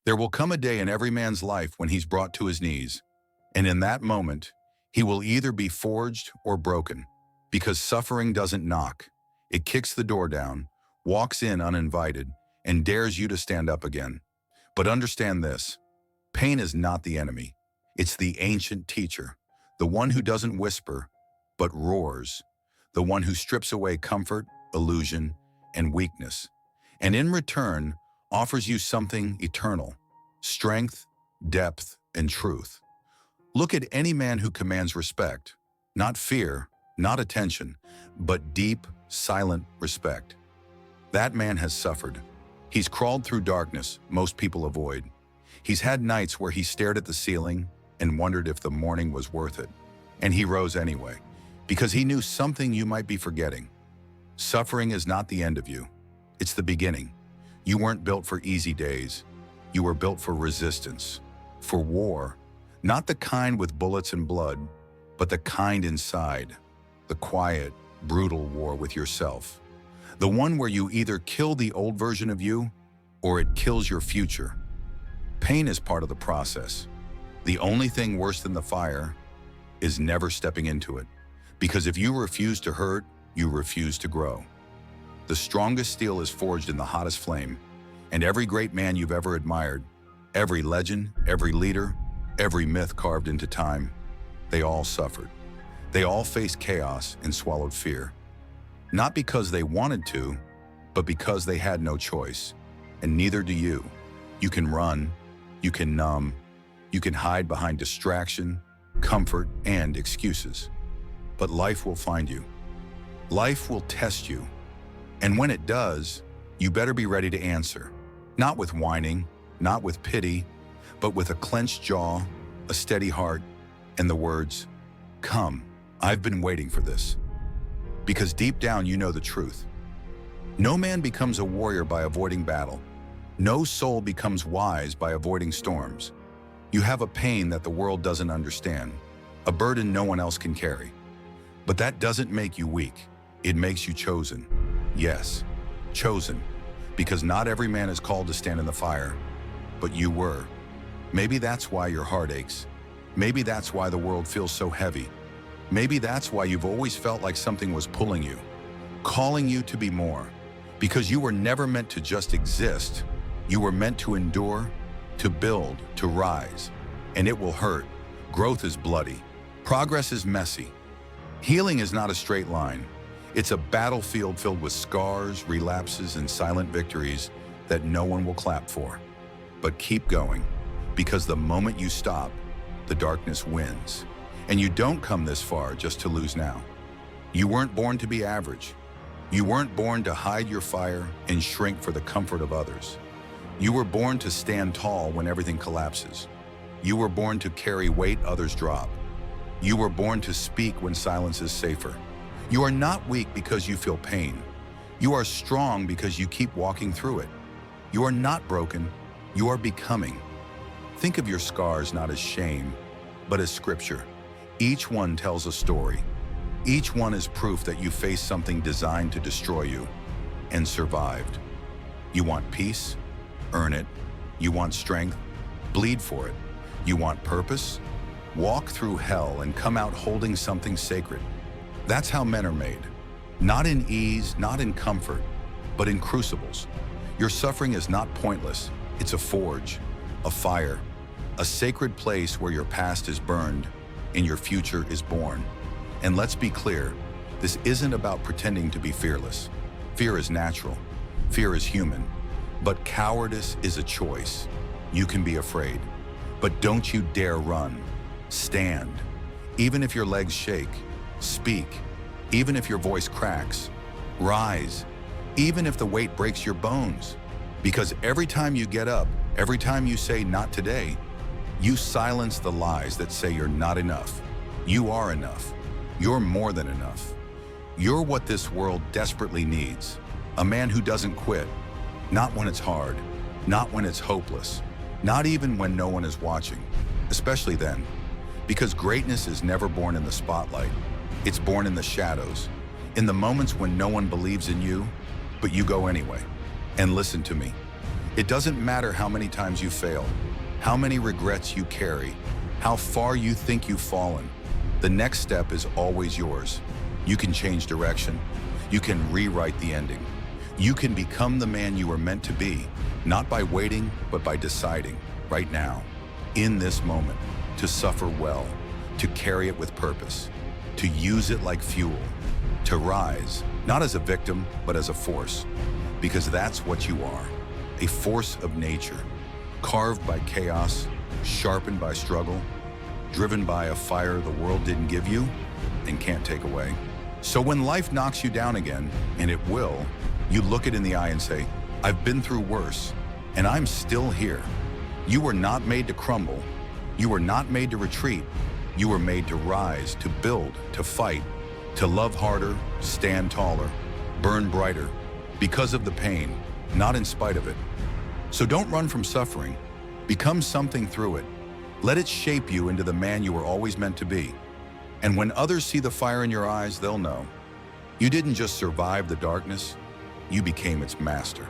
There will come a day in every man's life when he's brought to his knees, and in that moment, he will either be forged or broken, because suffering doesn't knock. It kicks the door down, walks in uninvited, and dares you to stand up again. But understand this, pain is not the enemy. It's the ancient teacher, the one who doesn't whisper, but roars, the one who strips away comfort, illusion, and weakness, and in return offers you something eternal: strength, depth, and truth. Look at any man who commands respect, not fear, not attention, but deep, silent respect. That man has suffered. He's crawled through darkness most people avoid. He's had nights where he stared at the ceiling and wondered if the morning was worth it. And he rose anyway, because he knew something you might be forgetting. Suffering is not the end of you. It's the beginning. You weren't built for easy days. You were built for resistance, for war, not the kind with bullets and blood, but the kind inside, the quiet, brutal war with yourself. The one where you either kill the old version of you or it kills your future. Pain is part of the process. The only thing worse than the fire is never stepping into it. Because if you refuse to hurt, you refuse to grow. The strongest steel is forged in the hottest flame, and every great man you've ever admired, every legend, every leader, every myth carved into time, they all suffered. They all faced chaos and swallowed fear. Not because they wanted to, but because they had no choice. And neither do you. You can run, you can numb, you can hide behind distraction, comfort, and excuses. But life will find you. Life will test you. And when it does, you better be ready to answer. Not with whining, not with pity, but with a clenched jaw, a steady heart, and the words, "Come, I've been waiting for this." Because deep down you know the truth. No man becomes a warrior by avoiding battle. No soul becomes wise by avoiding storms. You have a pain that the world doesn't understand, a burden no one else can carry. But that doesn't make you weak. It makes you chosen. Yes, chosen. Because not every man is called to stand in the fire, but you were. Maybe that's why your heart aches. Maybe that's why the world feels so heavy. Maybe that's why you've always felt like something was pulling you, calling you to be more. Because you were never meant to just exist. You were meant to endure, to build, to rise. And it will hurt. Growth is bloody. Progress is messy. Healing is not a straight line. It's a battlefield filled with scars, relapses, and silent victories that no one will clap for. But keep going, because the moment you stop, the darkness wins. And you don't come this far just to lose now. You weren't born to be average. You weren't born to hide your fire and shrink for the comfort of others. You were born to stand tall when everything collapses. You were born to carry weight others drop. You were born to speak when silence is safer. You are not weak because you feel pain. You are strong because you keep walking through it. You are not broken, you are becoming. Think of your scars not as shame, but as scripture. Each one tells a story. Each one is proof that you faced something designed to destroy you and survived. You want peace? Earn it. You want strength? Bleed for it. You want purpose? Walk through hell and come out holding something sacred. That's how men are made. Not in ease, not in comfort, but in crucibles. Your suffering is not pointless. It's a forge, a fire, a sacred place where your past is burned and your future is born. And let's be clear, this isn't about pretending to be fearless. Fear is natural. Fear is human. But cowardice is a choice. You can be afraid, but don't you dare run. Stand. Even if your legs shake. Speak. Even if your voice cracks. Rise. Even if the weight breaks your bones. Because every time you get up, every time you say not today, you silence the lies that say you're not enough. You are enough. You're more than enough. You're what this world desperately needs. A man who doesn't quit. Not when it's hard. Not when it's hopeless. Not even when no one is watching. Especially then. Because greatness is never born in the spotlight. It's born in the shadows. In the moments when no one believes in you, but you go anyway. And listen to me. It doesn't matter how many times you fail, how many regrets you carry, how far you think you've fallen. The next step is always yours. You can change direction. You can rewrite the ending. You can become the man you were meant to be, not by waiting, but by deciding, right now, in this moment, to suffer well, to carry it with purpose, to use it like fuel, to rise, not as a victim, but as a force, because that's what you are, a force of nature, carved by chaos, sharpened by struggle, driven by a fire the world didn't give you and can't take away. So when life knocks you down again, and it will, you look it in the eye and say, I've been through worse, and I'm still here. You were not made to crumble. You were not made to retreat. You were made to rise, to build, to fight, to love harder, stand taller, burn brighter, because of the pain, not in spite of it. So don't run from suffering. Become something through it. Let it shape you into the man you were always meant to be. And when others see the fire in your eyes, they'll know. You didn't just survive the darkness, you became its master.